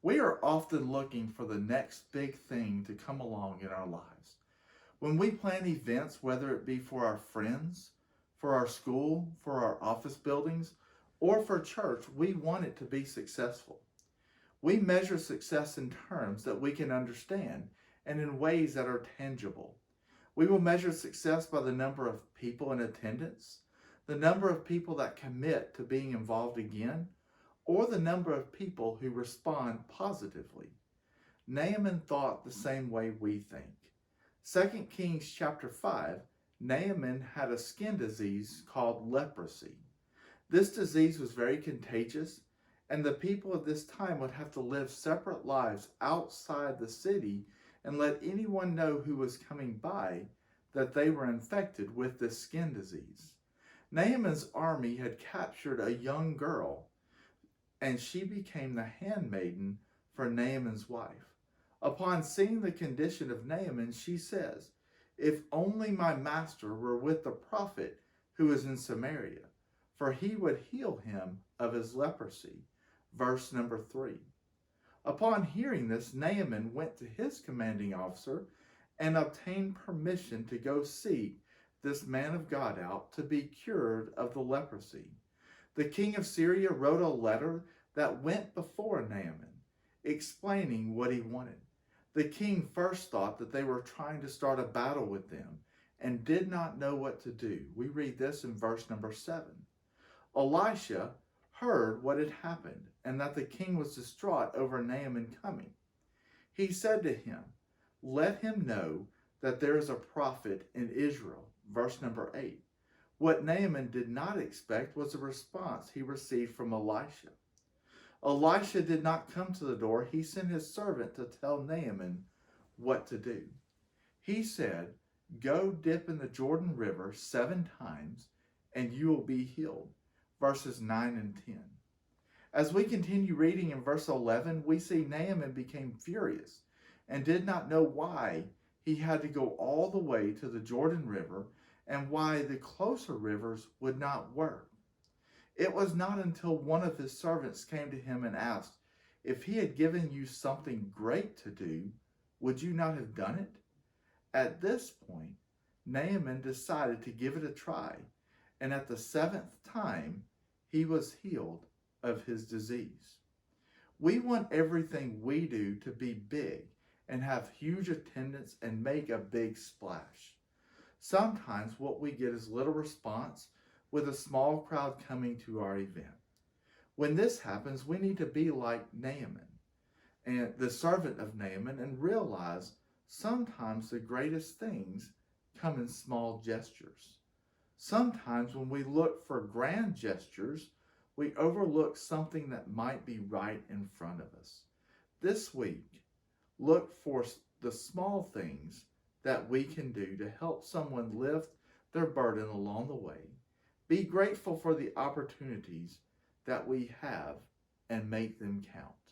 We are often looking for the next big thing to come along in our lives. When we plan events, whether it be for our friends, for our school, for our office buildings, or for church, we want it to be successful. We measure success in terms that we can understand and in ways that are tangible. We will measure success by the number of people in attendance, the number of people that commit to being involved again, or the number of people who respond positively. Naaman thought the same way we think. 2 Kings chapter 5, Naaman had a skin disease called leprosy. This disease was very contagious, and the people of this time would have to live separate lives outside the city and let anyone know who was coming by that they were infected with this skin disease. Naaman's army had captured a young girl, and she became the handmaiden for Naaman's wife. Upon seeing the condition of Naaman, she says, "If only my master were with the prophet who is in Samaria, for he would heal him of his leprosy." Verse number 3. Upon hearing this, Naaman went to his commanding officer and obtained permission to go seek this man of God out to be cured of the leprosy. The king of Syria wrote a letter that went before Naaman, explaining what he wanted. The king first thought that they were trying to start a battle with them and did not know what to do. We read this in verse number 7. Elisha heard what had happened and that the king was distraught over Naaman coming. He said to him, "Let him know that there is a prophet in Israel." Verse number 8. What Naaman did not expect was the response he received from Elisha. Elisha did not come to the door. He sent his servant to tell Naaman what to do. He said, "Go dip in the Jordan River 7 times and you will be healed." Verses 9 and 10. As we continue reading in verse 11, we see Naaman became furious and did not know why he had to go all the way to the Jordan River and why the closer rivers would not work. It was not until one of his servants came to him and asked, "If he had given you something great to do, would you not have done it?" At this point, Naaman decided to give it a try, and at the 7th time, he was healed of his disease. We want everything we do to be big and have huge attendance and make a big splash. Sometimes what we get is little response with a small crowd coming to our event. When this happens, we need to be like Naaman, and the servant of Naaman, and realize sometimes the greatest things come in small gestures. Sometimes when we look for grand gestures, we overlook something that might be right in front of us. This week, look for the small things that we can do to help someone lift their burden along the way. Be grateful for the opportunities that we have and make them count.